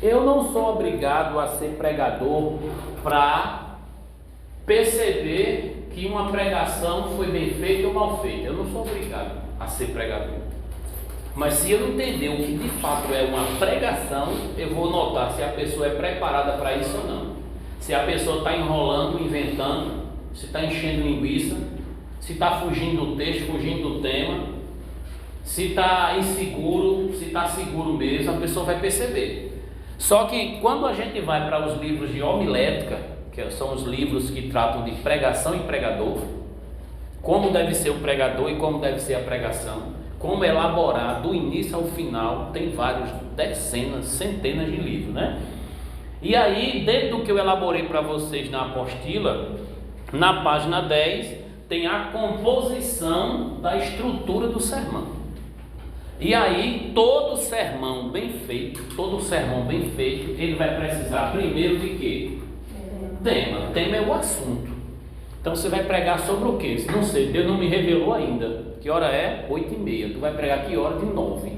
Eu não sou obrigado a ser pregador para perceber que uma pregação foi bem feita ou mal feita. Eu não sou obrigado a ser pregador. Mas se eu entender o que de fato é uma pregação, eu vou notar se a pessoa é preparada para isso ou não. Se a pessoa está enrolando, inventando, se está enchendo linguiça, se está fugindo do texto, fugindo do tema, se está inseguro, se está seguro mesmo, a pessoa vai perceber. Só que quando a gente vai para os livros de homilética, que são os livros que tratam de pregação e pregador, como deve ser o pregador e como deve ser a pregação, como elaborar do início ao final, tem vários, dezenas, centenas de livros, né? E aí, dentro do que eu elaborei para vocês na apostila, na página 10, tem a composição da estrutura do sermão. E aí, todo sermão bem feito, ele vai precisar primeiro de quê? Tema. Tema é o assunto. Então você vai pregar sobre o quê? Não sei, Deus não me revelou ainda. Que hora é? 8h30. Tu vai pregar que hora? De 9.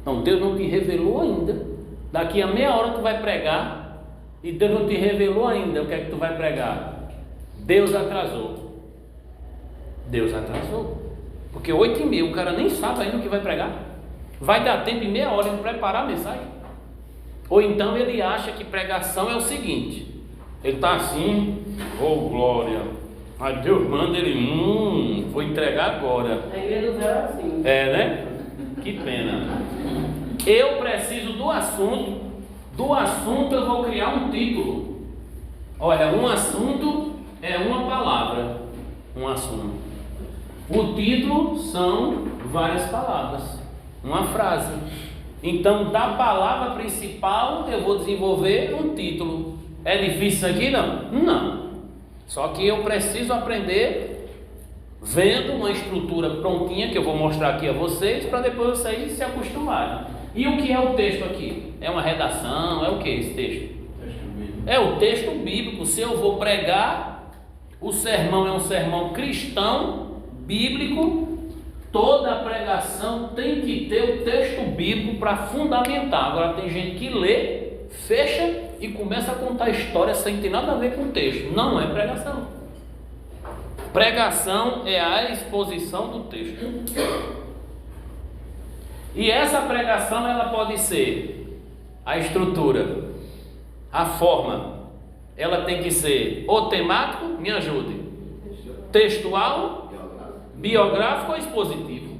Não, Deus não te revelou ainda. Daqui a meia hora tu vai pregar e Deus não te revelou ainda. O que é que tu vai pregar? Deus atrasou. Deus atrasou. Porque 8h30 o cara nem sabe ainda o que vai pregar. Vai dar tempo em meia hora de preparar a mensagem. Ou então ele acha que pregação é o seguinte. Ele está assim, oh glória, mas Deus manda ele, vou entregar agora. A igreja do céu é assim. É, né? Que pena. Eu preciso do assunto eu vou criar um título. Olha, um assunto é uma palavra, um assunto. O título são várias palavras, uma frase. Então, da palavra principal eu vou desenvolver um título. É difícil isso aqui? Não. Não. Só que eu preciso aprender vendo uma estrutura prontinha que eu vou mostrar aqui a vocês, para depois vocês se acostumarem. E o que é o texto aqui? É uma redação? É o que esse texto? É o texto bíblico. Se eu vou pregar, o sermão é um sermão cristão, bíblico, toda a pregação tem que ter o texto bíblico para fundamentar. Agora tem gente que lê, fecha e começa a contar história sem ter nada a ver com o texto. Não é pregação. Pregação é a exposição do texto. E essa pregação ela pode ser a estrutura, a forma. Ela tem que ser ou temático, me ajude, textual, biográfico ou expositivo,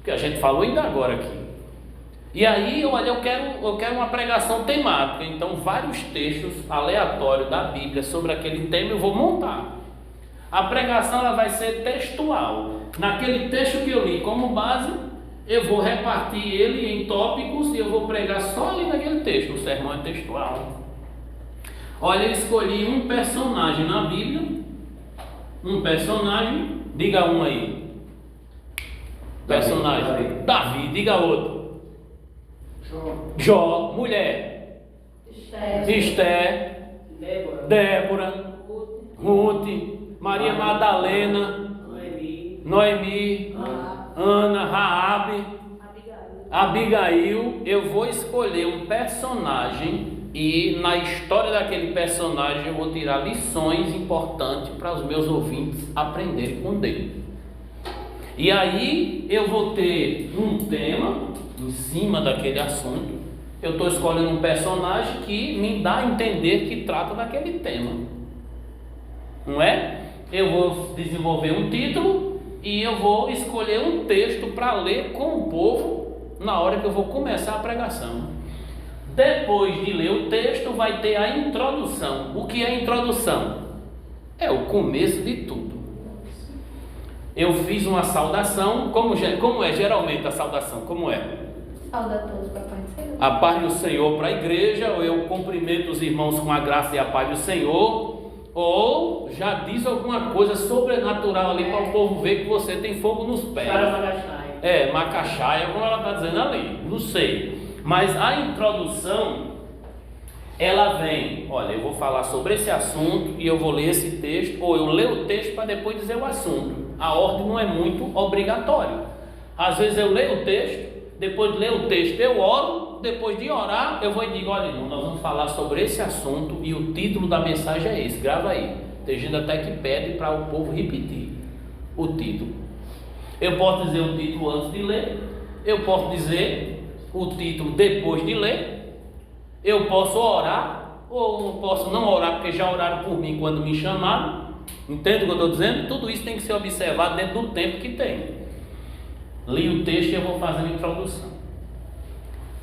que a gente falou ainda agora aqui. E aí, olha, eu quero uma pregação temática. Então, vários textos aleatórios da Bíblia sobre aquele tema eu vou montar. A pregação ela vai ser textual. Naquele texto que eu li como base, eu vou repartir ele em tópicos e eu vou pregar só ali naquele texto. O sermão é textual. Olha, eu escolhi um personagem na Bíblia. Um personagem, diga um aí. Personagem. Davi, diga outro. Jó, mulher. Esther, Débora, Ruth, Maria Madalena, Noemi, Ana, Raabe, Abigail. Eu vou escolher um personagem e na história daquele personagem eu vou tirar lições importantes para os meus ouvintes aprenderem com Deus. E aí eu vou ter um tema em cima daquele assunto. Eu estou escolhendo um personagem que me dá a entender que trata daquele tema, não é? Eu vou desenvolver um título e eu vou escolher um texto para ler com o povo na hora que eu vou começar a pregação. Depois de ler o texto vai ter a introdução. O que é a introdução? É o começo de tudo. Eu fiz uma saudação, como é geralmente a saudação, como é? Sauda a todos para a paz do Senhor. A paz do Senhor para a igreja, ou eu cumprimento os irmãos com a graça e a paz do Senhor, ou já diz alguma coisa sobrenatural ali para o povo ver que você tem fogo nos pés. Macaxaia, como ela está dizendo ali, não sei. Mas a introdução, ela vem, olha, eu vou falar sobre esse assunto e eu vou ler esse texto, ou eu leio o texto para depois dizer o assunto. A ordem não é muito obrigatória. Às vezes eu leio o texto, depois de ler o texto eu oro depois de orar, eu vou e digo: olha, irmão, nós vamos falar sobre esse assunto e o título da mensagem é esse, grava aí. Tem gente até que pede para o povo repetir o título. Eu posso dizer o título antes de ler, eu posso dizer o título depois de ler, eu posso orar, ou posso não orar, porque já oraram por mim quando me chamaram. Entende o que eu estou dizendo? Tudo isso tem que ser observado dentro do tempo que tem. Li o texto e eu vou fazer uma introdução.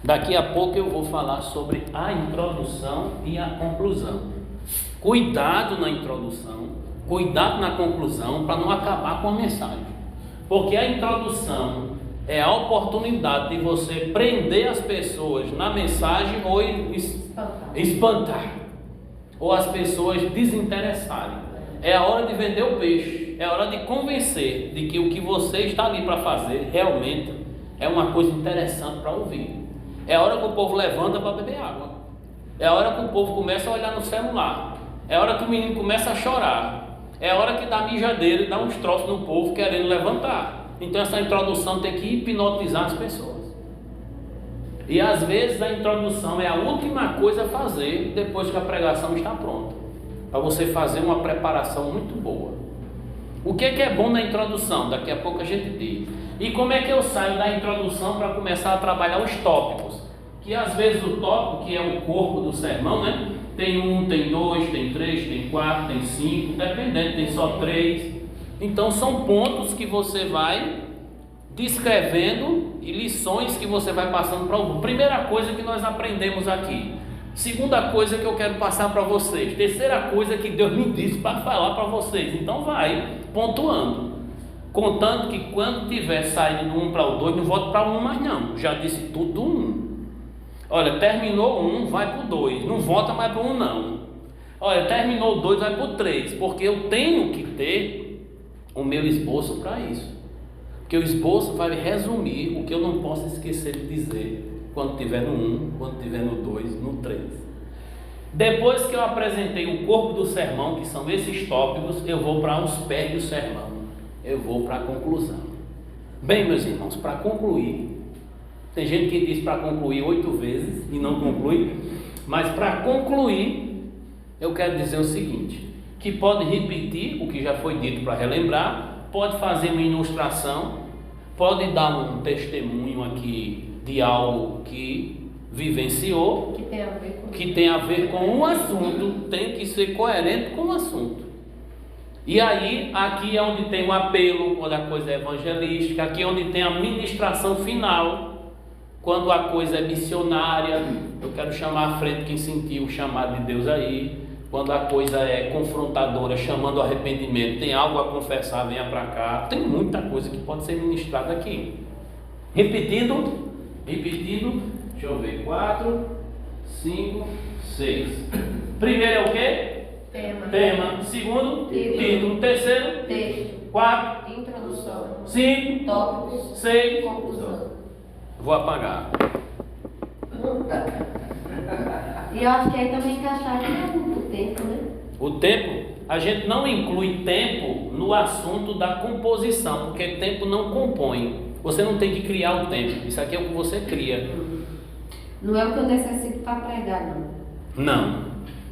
Daqui a pouco eu vou falar sobre a introdução e a conclusão. Cuidado na introdução, cuidado na conclusão, para não acabar com a mensagem. Porque a introdução é a oportunidade de você prender as pessoas na mensagem ou espantar, ou as pessoas desinteressarem. É a hora de vender o peixe, é a hora de convencer de que o que você está ali para fazer realmente é uma coisa interessante para ouvir. É a hora que o povo levanta para beber água, é a hora que o povo começa a olhar no celular, é a hora que o menino começa a chorar, é a hora que dá mijadeira e dá uns troços no povo querendo levantar. Então essa introdução tem que hipnotizar as pessoas. E às vezes a introdução é a última coisa a fazer depois que a pregação está pronta, para você fazer uma preparação muito boa. O que é bom na introdução? Daqui a pouco a gente diz. E como é que eu saio da introdução para começar a trabalhar os tópicos? Que às vezes o tópico, que é o corpo do sermão, né? Tem 1, tem 2, tem 3, tem 4, tem 5, dependendo, tem só 3. Então são pontos que você vai descrevendo e lições que você vai passando para o mundo. Primeira coisa que nós aprendemos aqui. Segunda coisa que eu quero passar para vocês. Terceira coisa que Deus me disse para falar para vocês. Então vai pontuando, contando que quando tiver saído do 1 para o 2, não volta para o 1 mais não. Já disse tudo do 1. Olha, terminou o 1, vai para o 2. Não volta mais para o 1 não. Olha, terminou o 2, vai para o 3. Porque eu tenho que ter o meu esboço para isso. Porque o esboço vai resumir o que eu não posso esquecer de dizer quando estiver no 1, quando estiver no 2, no 3. Depois que eu apresentei o corpo do sermão, que são esses tópicos, eu vou para os pés do sermão. Eu vou para a conclusão. Bem, meus irmãos, para concluir, tem gente que diz para concluir 8 vezes e não conclui, mas para concluir, eu quero dizer o seguinte, que pode repetir o que já foi dito para relembrar, pode fazer uma ilustração, pode dar um testemunho aqui de algo que vivenciou, que tem a ver com um assunto, tem que ser coerente com o assunto. E aí, aqui é onde tem o apelo, quando a coisa é evangelística, aqui é onde tem a ministração final, quando a coisa é missionária. Eu quero chamar à frente quem sentiu o chamado de Deus aí. Quando a coisa é confrontadora, chamando ao arrependimento, tem algo a confessar, venha para cá. Tem muita coisa que pode ser ministrada aqui. Repetindo, deixa eu ver, 4, 5, 6. Primeiro é o quê? Tema. Segundo, título. Terceiro, texto. 4, Introdução. 5, Tópicos. 6, Conclusão. Vou apagar. E eu acho que aí também encaixar o tempo, né? O tempo, a gente não inclui tempo no assunto da composição, porque tempo não compõe. Você não tem que criar o tempo. Isso aqui é o que você cria. Não é o que eu necessito para pregar, não. Não.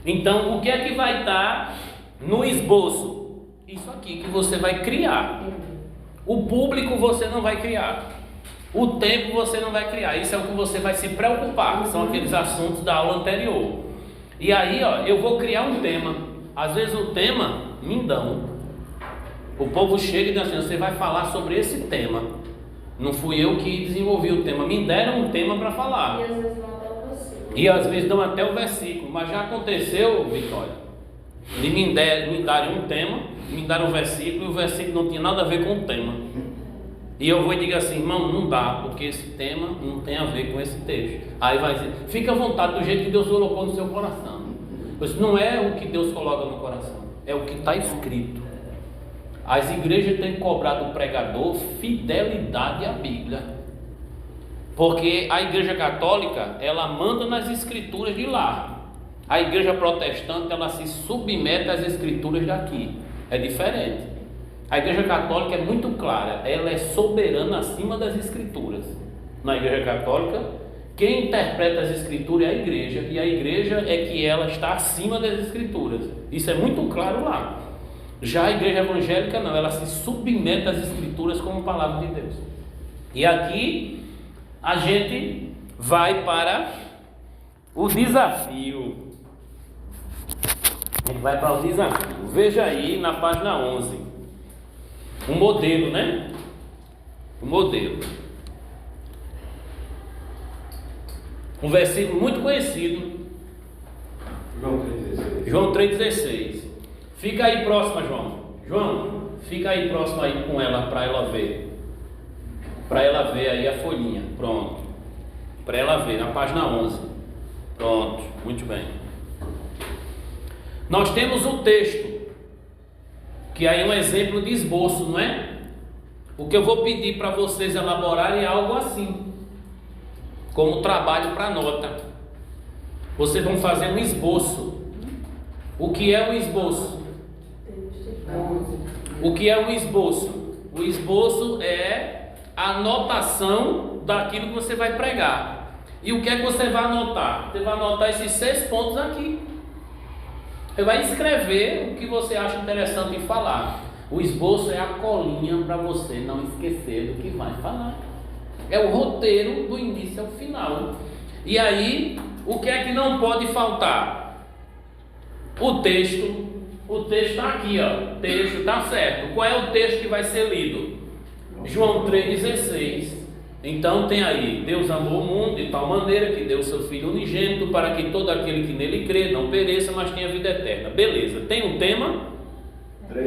Então, o que é que vai estar no esboço? Isso aqui que você vai criar. O público você não vai criar. O tempo você não vai criar. Isso é o que você vai se preocupar, que são aqueles assuntos da aula anterior. E aí, ó, eu vou criar um tema. Às vezes o tema, mindão. O povo chega e diz assim: você vai falar sobre esse tema. Não fui eu que desenvolvi o tema. Me deram um tema para falar. E às vezes dão até o versículo. Mas já aconteceu, Vitória, de me darem um tema, me deram um versículo, e o versículo não tinha nada a ver com o tema. E eu vou e digo assim: irmão, não dá, porque esse tema não tem a ver com esse texto. Aí vai dizer: fica à vontade do jeito que Deus colocou no seu coração. Pois não é o que Deus coloca no coração, é o que está escrito. As igrejas têm cobrado do pregador fidelidade à Bíblia, porque a igreja católica, ela manda nas escrituras de lá. A igreja protestante, ela se submete às escrituras daqui. É diferente. A igreja católica é muito clara, ela é soberana acima das escrituras. Na igreja católica, Quem interpreta as escrituras é a igreja, e a igreja é que ela está acima das escrituras. Isso é muito claro lá. Já a igreja evangélica não, ela se submete às escrituras como palavra de Deus. E aqui a gente vai para o desafio. A gente vai para o desafio. Veja aí na página 11. Um modelo, né? Um modelo. Um versículo muito conhecido. João 3,16. Fica aí próxima, João. João, fica aí próximo aí com ela, para ela ver. Para ela ver aí a folhinha. Pronto. Para ela ver, na página 11. Pronto, muito bem. Nós temos um texto, que aí é um exemplo de esboço, não é? O que eu vou pedir para vocês elaborarem é algo assim, como trabalho para nota. Vocês vão fazer um esboço. O que é um esboço? O que é um esboço? O esboço é a anotação daquilo que você vai pregar. E o que é que você vai anotar? Você vai anotar esses 6 pontos aqui. Você vai escrever o que você acha interessante em falar. O esboço é a colinha para você não esquecer do que vai falar. É o roteiro do início ao final. E aí, o que é que não pode faltar? O texto. O texto está aqui, ó. O texto está certo. Qual é o texto que vai ser lido? João 3,16. Então tem aí: Deus amou o mundo de tal maneira que deu o seu Filho unigênito, para que todo aquele que nele crê não pereça, mas tenha vida eterna. Beleza. Tem um tema?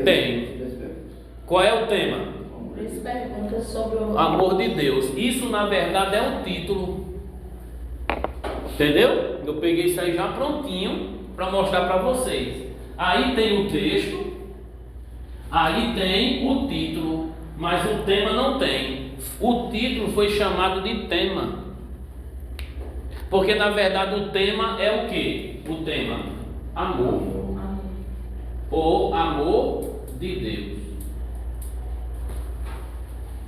Tem. Qual é o tema? 3 perguntas sobre o amor de Deus. Isso na verdade é um título. Entendeu? Eu peguei isso aí já prontinho para mostrar para vocês. Aí tem o texto, aí tem o título, mas o tema não tem. O título foi chamado de tema, porque na verdade o tema é o que? O tema amor, ou amor de Deus.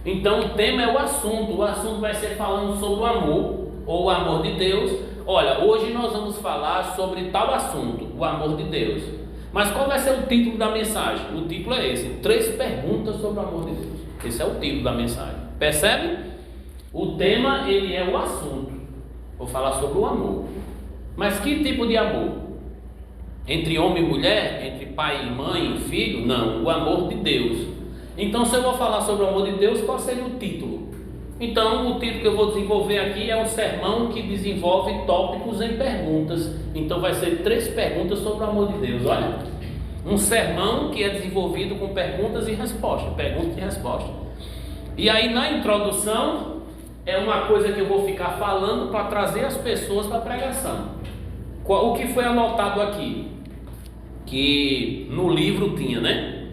Então o tema é o assunto vai ser falando sobre o amor, ou o amor de Deus. Olha, hoje nós vamos falar sobre tal assunto, o amor de Deus. Mas qual vai ser o título da mensagem? O título é esse: 3 perguntas sobre o amor de Deus. Esse é o título da mensagem. Percebe? O tema, ele é o assunto. Vou falar sobre o amor. Mas que tipo de amor? Entre homem e mulher? Entre pai e mãe e filho? Não, o amor de Deus. Então, se eu vou falar sobre o amor de Deus, qual seria o título? Então, o título que eu vou desenvolver aqui é um sermão que desenvolve tópicos em perguntas. Então, vai ser 3 perguntas sobre o amor de Deus. Olha, um sermão que é desenvolvido com perguntas e respostas. Perguntas e respostas. E aí, na introdução, é uma coisa que eu vou ficar falando para trazer as pessoas para a pregação. O que foi anotado aqui? Que no livro tinha, né?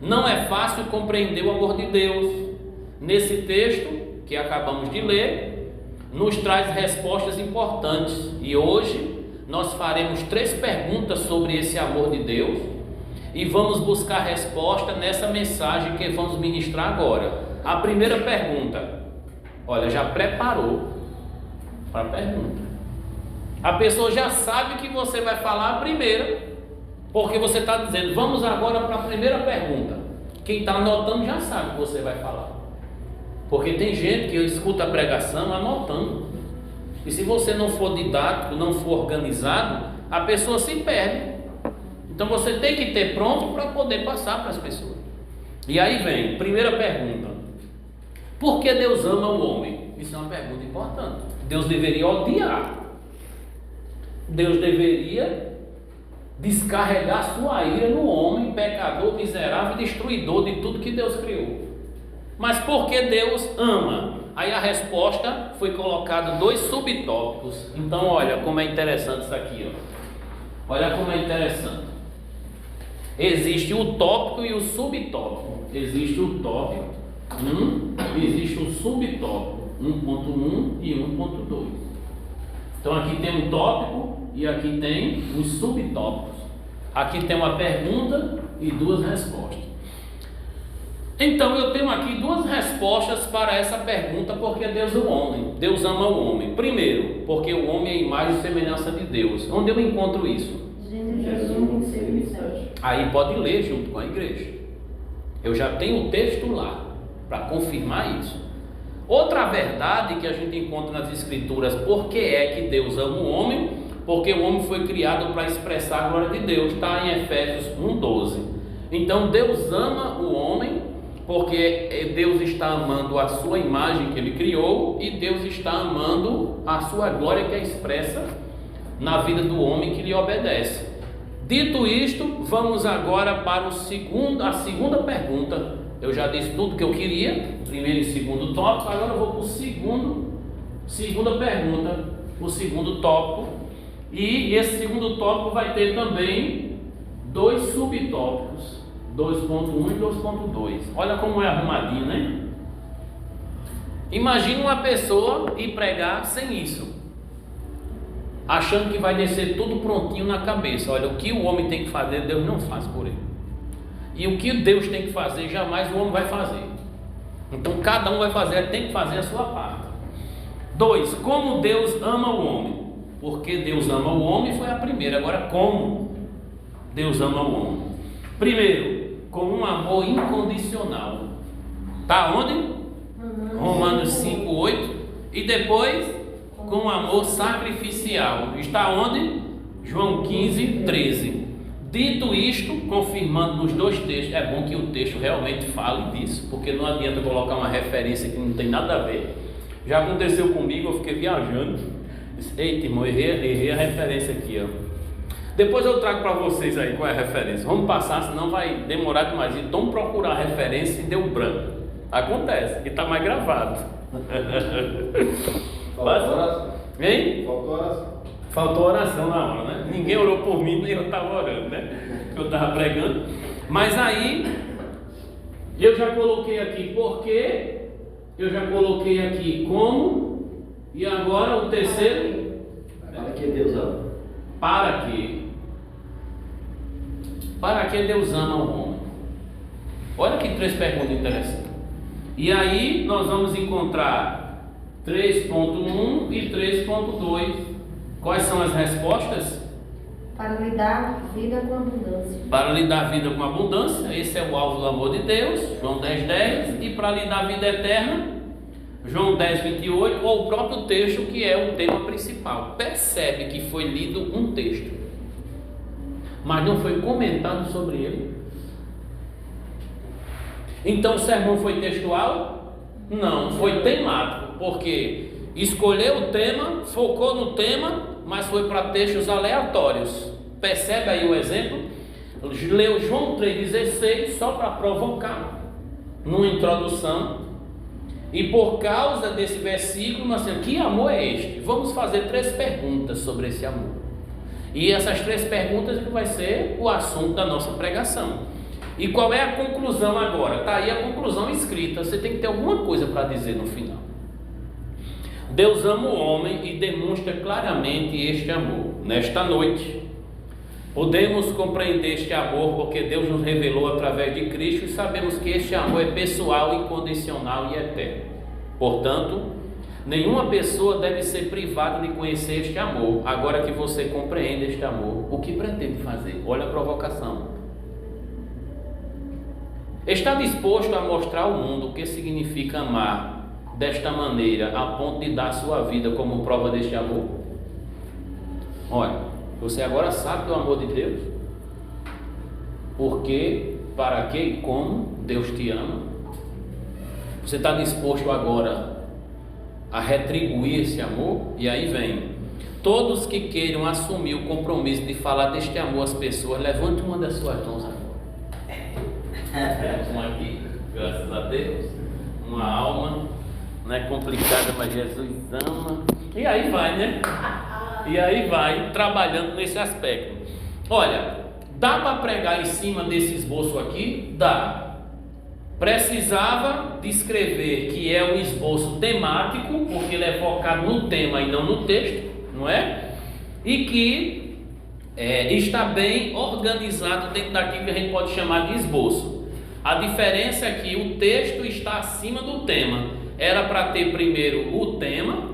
Não é fácil compreender o amor de Deus. Nesse texto que acabamos de ler, nos traz respostas importantes. E hoje nós faremos 3 perguntas sobre esse amor de Deus e vamos buscar resposta nessa mensagem que vamos ministrar agora. A primeira pergunta, olha, já preparou para a pergunta. A pessoa já sabe que você vai falar a primeira, porque você está dizendo: vamos agora para a primeira pergunta. Quem está anotando já sabe o que você vai falar, porque tem gente que escuta a pregação anotando. E se você não for didático, não for organizado, a pessoa se perde. Então você tem que ter pronto para poder passar para as pessoas. E aí vem, primeira pergunta: por que Deus ama o homem? Isso é uma pergunta importante. Deus deveria odiar. Deus deveria descarregar sua ira no homem pecador, miserável e destruidor de tudo que Deus criou. Mas por que Deus ama? Aí a resposta foi colocada 2 subtópicos. Então olha como é interessante isso aqui, ó. Olha como é interessante. Existe o tópico e o subtópico. Existe o tópico 1, existe o subtópico 1.1 e 1.2. Então aqui tem um tópico e aqui tem os subtópicos. Aqui tem uma pergunta e 2 respostas. Então eu tenho aqui duas respostas para essa pergunta, porque Deus é o homem, Deus ama o homem. Primeiro, porque o homem é a imagem e semelhança de Deus. Onde eu encontro isso? Gênesis 1, 26 e 7. Aí pode ler junto com a igreja. Eu já tenho o texto lá para confirmar isso. Outra verdade que a gente encontra nas escrituras, porque é que Deus ama o homem? Porque o homem foi criado para expressar a glória de Deus, está em Efésios 1:12. Então Deus ama o homem porque Deus está amando a sua imagem que Ele criou, e Deus está amando a sua glória que é expressa na vida do homem que lhe obedece. Dito isto, vamos agora para a segunda pergunta. Eu já disse tudo que eu queria, primeiro e segundo tópico, agora eu vou para o segunda pergunta, o segundo tópico, e esse segundo tópico vai ter também dois subtópicos, 2.1 e 2.2. Olha como é arrumadinho, né? Imagina uma pessoa ir pregar sem isso, achando que vai descer tudo prontinho na cabeça. Olha, o que o homem tem que fazer, Deus não faz por ele. E o que Deus tem que fazer, jamais o homem vai fazer. Então cada um vai fazer, tem que fazer a sua parte. 2. Como Deus ama o homem? Porque Deus ama o homem foi a primeira. Agora, como Deus ama o homem? Primeiro, com um amor incondicional. Está onde? Romanos 5:8. E depois, com um amor sacrificial. Está onde? João 15:13. Dito isto, confirmando nos dois textos, é bom que o texto realmente fale disso, porque não adianta colocar uma referência que não tem nada a ver. Já aconteceu comigo, eu fiquei viajando, disse, eita irmão, errei a referência aqui, ó. Depois eu trago para vocês aí qual é a referência. Vamos passar, senão vai demorar demais. Então procurar a referência e deu branco. Acontece, que está mais gravado. Hein? Faltou oração. Faltou oração na hora, né? Ninguém orou por mim, nem eu estava orando, né? Eu estava pregando. Mas aí, eu já coloquei aqui porque, eu já coloquei aqui como, e agora o terceiro. Para que Deus ama. Para que? Para que Deus ama o homem? Olha que três perguntas interessantes. E aí, nós vamos encontrar 3.1 e 3.2. Quais são as respostas? Para lhe dar vida com abundância. Para lhe dar vida com abundância, esse é o alvo do amor de Deus, João 10:10. E para lhe dar vida eterna, João 10:28, ou o próprio texto que é o tema principal. Percebe que foi lido um texto, mas não foi comentado sobre ele. Então o sermão foi textual? Não, foi temático, porque escolheu o tema, focou no tema, mas foi para textos aleatórios. Percebe aí o exemplo? Leu João 3,16 só para provocar, numa introdução. E por causa desse versículo, nós temos, que amor é este? Vamos fazer 3 perguntas sobre esse amor. E essas 3 perguntas vai ser o assunto da nossa pregação. E qual é a conclusão agora? Está aí a conclusão escrita. Você tem que ter alguma coisa para dizer no final. Deus ama o homem e demonstra claramente este amor. Nesta noite, podemos compreender este amor porque Deus nos revelou através de Cristo e sabemos que este amor é pessoal, incondicional e eterno. Portanto, nenhuma pessoa deve ser privada de conhecer este amor. Agora que você compreende este amor, o que pretende fazer? Olha a provocação. Está disposto a mostrar ao mundo o que significa amar desta maneira, a ponto de dar sua vida como prova deste amor? Olha, você agora sabe do amor de Deus, porque, para que e como Deus te ama. Você está disposto agora a retribuir esse amor? E aí vem, todos que queiram assumir o compromisso de falar deste amor às pessoas, levante uma das suas mãos agora. Temos uma aqui, graças a Deus, uma alma, não é complicada, mas Jesus ama. E aí vai, né? E aí vai, trabalhando nesse aspecto. Olha, dá para pregar em cima desse esboço aqui? Dá. Precisava descrever que é um esboço temático, porque ele é focado no tema e não no texto, não é? E que está bem organizado dentro daquilo que a gente pode chamar de esboço. A diferença é que o texto está acima do tema. Era para ter primeiro o tema,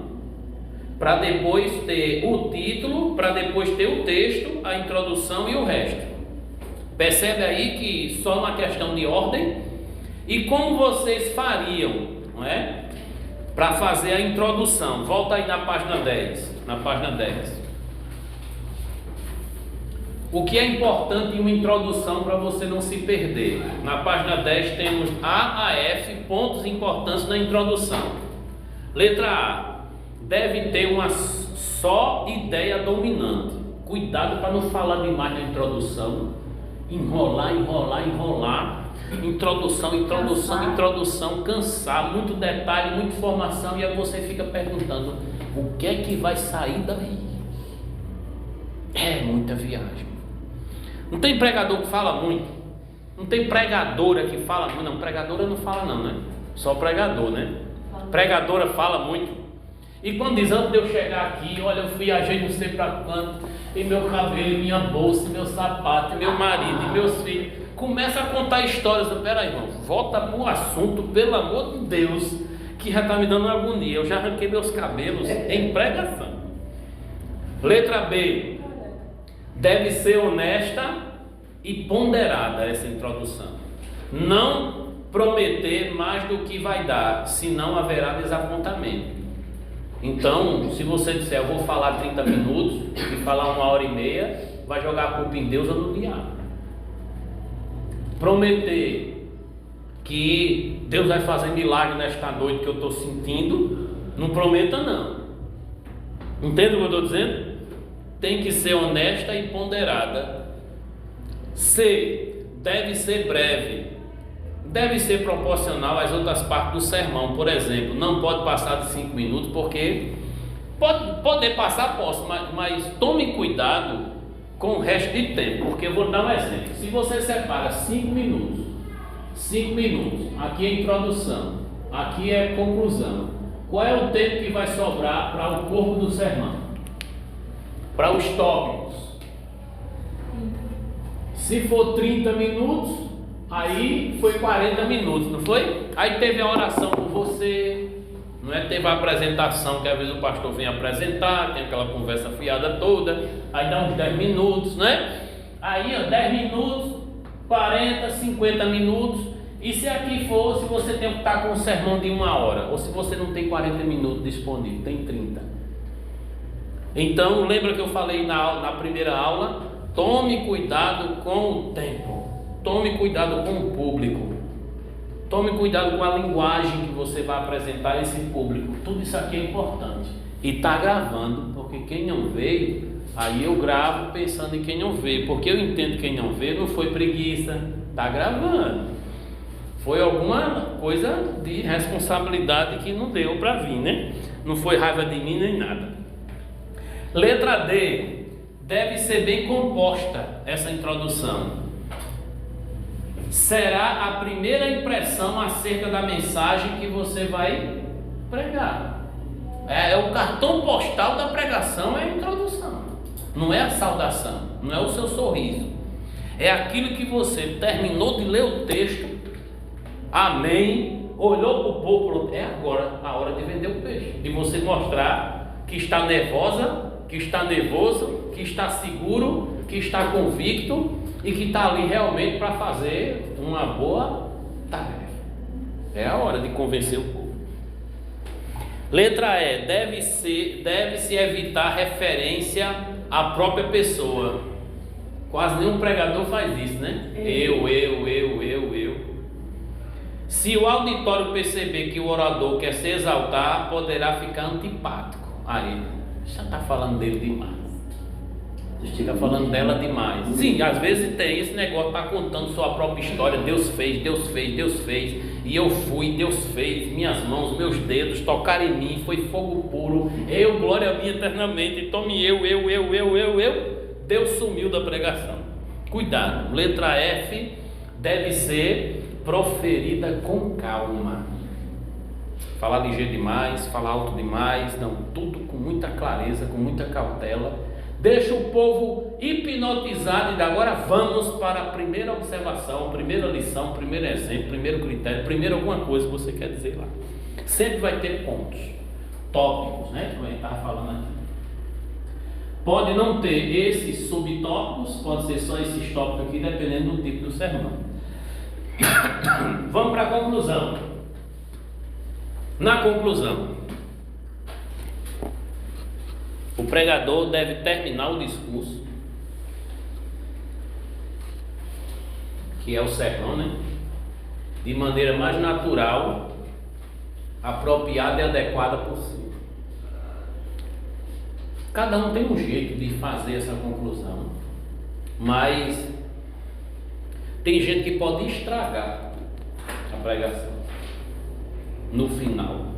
para depois ter o título, para depois ter o texto, a introdução e o resto. Percebe aí que só uma questão de ordem. E como vocês fariam, não é? Para fazer a introdução. Volta aí na página 10. Na página 10. O que é importante em uma introdução para você não se perder? Na página 10 temos A a F, pontos importantes na introdução. Letra A. Deve ter uma só ideia dominante. Cuidado para não falar demais na introdução. Enrolar. Introdução, cansar, muito detalhe, muita informação, e aí você fica perguntando: o que é que vai sair daí? É muita viagem. Não tem pregador que fala muito, não tem pregadora que fala muito. Não, pregadora não fala não, né? Só pregador, né? Pregadora fala muito. E quando diz, antes de eu chegar aqui, olha, eu viajei não sei para quanto, e meu cabelo, minha bolsa, meu sapato, meu marido, e meus filhos, começa a contar histórias. Peraí, irmão, volta para o assunto, pelo amor de Deus, que já está me dando agonia. Eu já arranquei meus cabelos em pregação. Letra B. Deve ser honesta e ponderada essa introdução. Não prometer mais do que vai dar, senão haverá desapontamento. Então, se você disser, eu vou falar 30 minutos e falar 1h30, vai jogar a culpa em Deus ou no diabo. Prometer que Deus vai fazer milagre nesta noite que eu estou sentindo, não prometa não. Entende o que eu estou dizendo? Tem que ser honesta e ponderada. C. Deve ser breve. Deve ser proporcional às outras partes do sermão. Por exemplo, não pode passar de 5 minutos, porque poder passar, posso, mas tome cuidado com o resto de tempo, porque eu vou dar um exemplo. Se você separa 5 minutos, aqui é introdução, aqui é conclusão, qual é o tempo que vai sobrar para o corpo do sermão? Para os tópicos. Se for 30 minutos, aí foi 40 minutos, não foi? Aí teve a oração por você, não é? Teve a apresentação, que às vezes o pastor vem apresentar, tem aquela conversa fiada toda, aí dá uns 10 minutos, né? Aí, 10 minutos, 40, 50 minutos. E se aqui for, se você tem que estar com um sermão de 1 hora, ou se você não tem 40 minutos disponível, tem 30. Então, lembra que eu falei na primeira aula? Tome cuidado com o tempo. Tome cuidado com o público. Tome cuidado com a linguagem que você vai apresentar a esse público. Tudo isso aqui é importante. E está gravando, porque quem não veio, aí eu gravo pensando em quem não veio. Porque eu entendo que quem não veio não foi preguiça, está gravando. Foi alguma coisa de responsabilidade que não deu para vir, né? Não foi raiva de mim nem nada. Letra D. Deve ser bem composta essa introdução. Será a primeira impressão acerca da mensagem que você vai pregar. É o cartão postal da pregação, é a introdução. Não é a saudação, não é o seu sorriso. É aquilo que você terminou de ler o texto, amém, olhou para o povo, falou, é agora a hora de vender o peixe. De você mostrar que está nervosa, que está nervoso, que está seguro, que está convicto e que está ali realmente para fazer uma boa tarefa. É a hora de convencer o povo. Letra E. Deve-se evitar referência à própria pessoa. Quase nenhum pregador faz isso, né? Eu. Se o auditório perceber que o orador quer se exaltar, poderá ficar antipático a ele. Já está falando dele demais. Fica falando dela demais. Sim, às vezes tem esse negócio, está contando sua própria história. Deus fez. E eu fui, Deus fez. Minhas mãos, meus dedos tocaram em mim. Foi fogo puro. Eu, glória a mim eternamente. Tome eu. Deus sumiu da pregação. Cuidado. Letra F. Deve ser proferida com calma. Falar ligeiro demais, falar alto demais. Não, tudo com muita clareza, com muita cautela. Deixa o povo hipnotizado e agora vamos para a primeira observação, primeira lição, primeiro exemplo, primeiro critério, primeiro alguma coisa que você quer dizer lá. Sempre vai ter pontos, tópicos, né? Como a gente estava falando aqui. Pode não ter esses subtópicos, pode ser só esses tópicos aqui, dependendo do tipo do sermão. Vamos para a conclusão. Na conclusão, o pregador deve terminar o discurso, que é o sermão, né? De maneira mais natural, apropriada e adequada possível. Cada um tem um jeito de fazer essa conclusão, mas tem gente que pode estragar a pregação no final.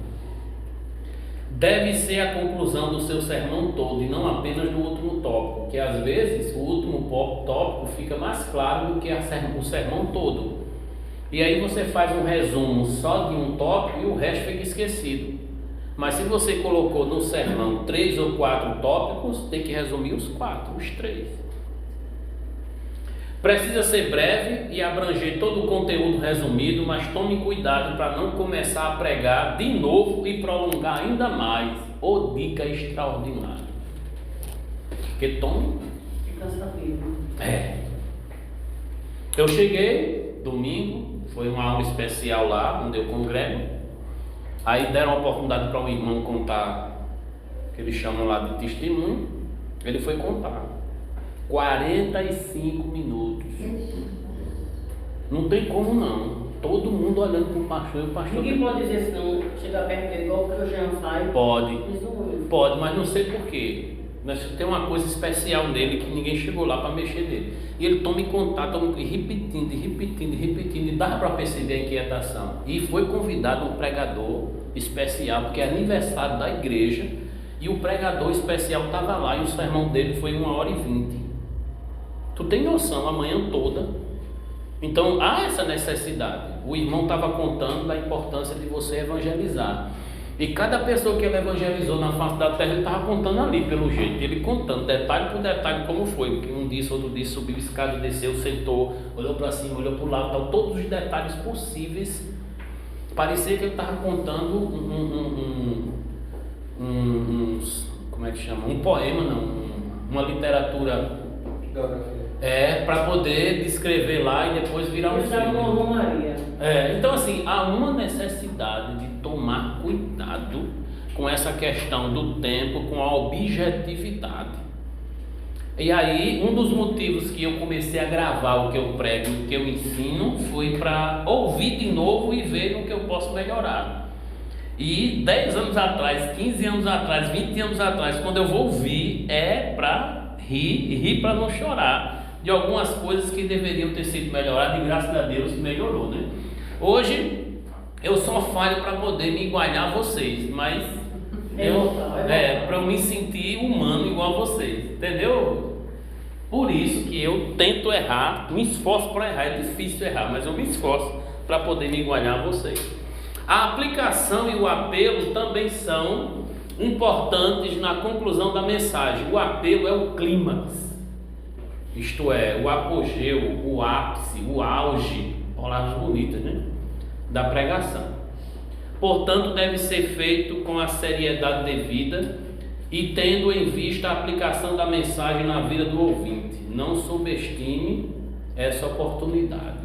Deve ser a conclusão do seu sermão todo e não apenas do último tópico, que às vezes o último tópico fica mais claro do que o sermão todo. E aí você faz um resumo só de um tópico e o resto fica esquecido. Mas se você colocou no sermão 3 ou 4 tópicos, tem que resumir os 4, os 3. Precisa ser breve e abranger todo o conteúdo resumido, mas tome cuidado para não começar a pregar de novo e prolongar ainda mais. Ô dica extraordinária. Porque tome. Fica sabendo. Eu cheguei domingo, foi uma aula especial lá, onde eu congrego. Aí deram a oportunidade para o irmão contar, que eles chamam lá de testemunho. Ele foi contar. 45 minutos. Não tem como não. Todo mundo olhando para o pastor e o pastor. Ninguém pode dizer assim, não, chegar perto dele igual que o Jean faz. Pode, mas não sei porquê. Mas tem uma coisa especial nele que ninguém chegou lá para mexer nele. E ele toma em contato, repetindo, e dá para perceber a inquietação. E foi convidado um pregador especial, porque é aniversário da igreja, e o pregador especial estava lá, e o sermão dele foi 1h20. Tu tem noção, a manhã toda. Então há essa necessidade. O irmão estava contando da importância de você evangelizar. E cada pessoa que ele evangelizou na face da terra, ele estava contando ali, pelo jeito. Ele contando detalhe por detalhe como foi. Porque um disse, outro disse, subiu a escada, desceu, sentou, olhou para cima, olhou para o lado, tal, todos os detalhes possíveis. Parecia que ele estava contando como é que chama? Um poema, não, uma literatura. Para poder descrever lá e depois virar um filme. Então assim, há uma necessidade de tomar cuidado com essa questão do tempo, com a objetividade. E aí, um dos motivos que eu comecei a gravar o que eu prego, o que eu ensino, foi para ouvir de novo e ver no que eu posso melhorar. E 10 anos atrás, 15 anos atrás, 20 anos atrás, quando eu vou ouvir, é para rir, e rir para não chorar de algumas coisas que deveriam ter sido melhoradas, e graças a Deus melhorou, né? Hoje eu só falho para poder me igualar a vocês, mas para eu me sentir humano igual a vocês, entendeu? Por isso que eu tento errar, me esforço para errar. É difícil errar, mas eu me esforço para poder me igualar a vocês. A aplicação e o apelo também são importantes na conclusão da mensagem. O apelo é o clímax. Isto é, o apogeu, o ápice, o auge, palavras bonitas, né? Da pregação. Portanto, deve ser feito com a seriedade devida e tendo em vista a aplicação da mensagem na vida do ouvinte. Não subestime essa oportunidade.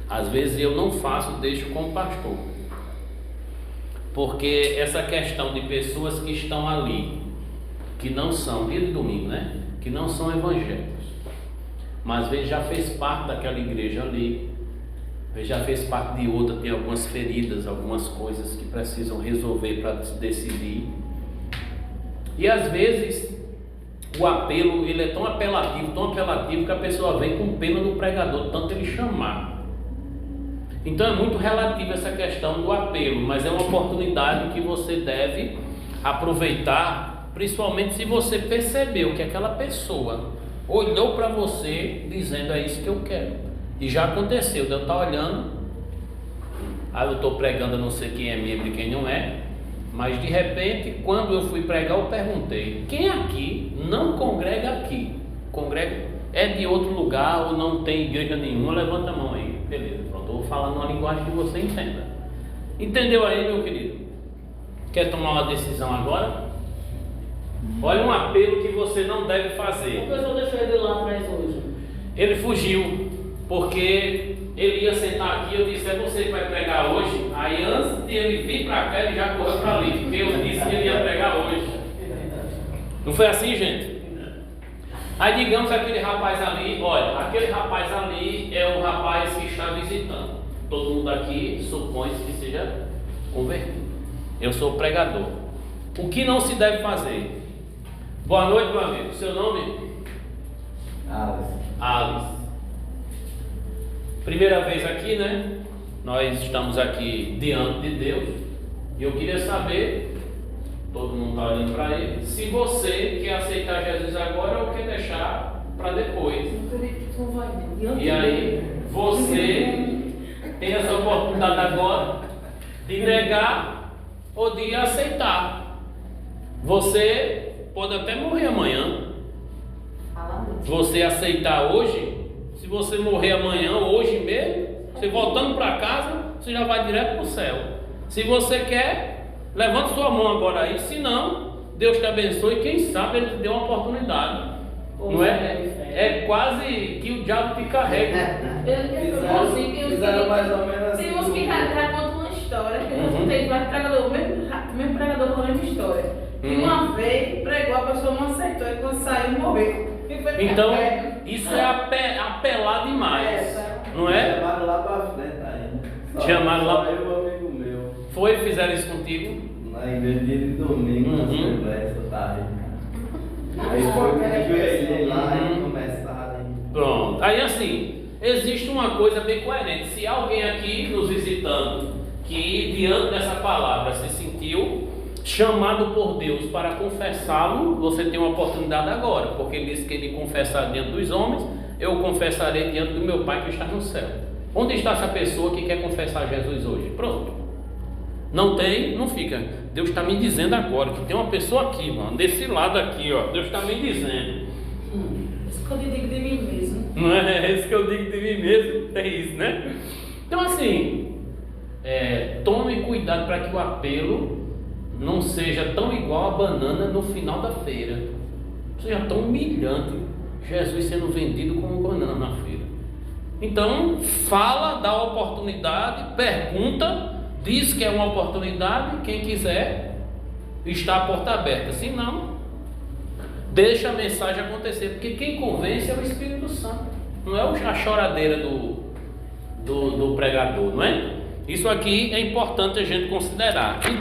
Às vezes eu não faço, deixo com o pastor. Porque essa questão de pessoas que estão ali, que não são, dia de domingo, né? Que não são evangélicos, mas às vezes já fez parte daquela igreja ali, às vezes já fez parte de outra, tem algumas feridas, algumas coisas que precisam resolver para decidir. E às vezes o apelo, ele é tão apelativo que a pessoa vem com pena do pregador, tanto ele chamar. Então é muito relativo essa questão do apelo, mas é uma oportunidade que você deve aproveitar. Principalmente se você percebeu que aquela pessoa olhou para você dizendo é isso que eu quero. E já aconteceu, de eu estar olhando, eu estou pregando, eu não sei quem é membro e quem não é, Mas de repente, quando eu fui pregar, eu perguntei: quem aqui não congrega aqui? Congrega é de outro lugar ou não tem igreja nenhuma? Levanta a mão aí. Beleza, pronto. Eu vou falar numa linguagem que você entenda. Entendeu aí, meu querido? Quer tomar uma decisão agora? Olha um apelo que você não deve fazer. O pessoal deixou ele lá atrás hoje. Ele fugiu, porque ele ia sentar aqui. Eu disse: é você que vai pregar hoje? Aí antes de ele vir para cá, ele já correu para ali, porque eu disse que ele ia pregar hoje. Não foi assim, gente? Aí digamos aquele rapaz ali, olha, aquele rapaz ali é o rapaz que está visitando. Todo mundo aqui supõe que seja convertido. Eu sou pregador. O que não se deve fazer? Boa noite, meu amigo. Seu nome? Alice. Primeira vez aqui, né? Nós estamos aqui diante de Deus. E eu queria saber, todo mundo está olhando para ele, se você quer aceitar Jesus agora ou quer deixar para depois. E aí, você tem essa oportunidade agora de negar ou de aceitar. Você pode até morrer amanhã. Você aceitar hoje, se você morrer amanhã, hoje mesmo, você voltando para casa, você já vai direto para o céu. Se você quer, levante sua mão agora aí. Se não, Deus te abençoe. Quem sabe Ele te deu uma oportunidade. Não é? É quase que o diabo te carrega. Fizeram mais ou menos assim. Tem uns que contam uma história, que eu tenho vários pregadores, o mesmo pregador com a mesma história. E uma vez pregou, a pessoa não aceitou, e quando saiu, morreu. Então, isso é apelar demais, não é? Chamaram lá pra frente ainda. Chamaram lá. Só eu e um amigo meu. Foi, fizeram isso contigo? Na igreja de domingo, na Assembleia, essa tarde. Aí foi lá e começaram. Pronto. Aí assim, existe uma coisa bem coerente. Se alguém aqui nos visitando, que diante dessa palavra se sentiu chamado por Deus para confessá-lo, você tem uma oportunidade agora, porque ele disse que ele confessar diante dos homens, eu confessarei diante do meu Pai que está no céu. Onde está essa pessoa que quer confessar Jesus hoje? Pronto. Não tem, não fica. Deus está me dizendo agora que tem uma pessoa aqui, mano, desse lado aqui, ó. Deus está me dizendo. Isso que eu digo de mim mesmo. Não é isso que eu digo de mim mesmo? É isso, né? Então assim, tome cuidado para que o apelo não seja tão igual a banana no final da feira. Seja tão humilhante Jesus sendo vendido como banana na feira. Então, fala, dá oportunidade, pergunta, diz que é uma oportunidade, quem quiser, está a porta aberta. Se não, deixa a mensagem acontecer, porque quem convence é o Espírito Santo, não é a choradeira do pregador, não é? Isso aqui é importante a gente considerar.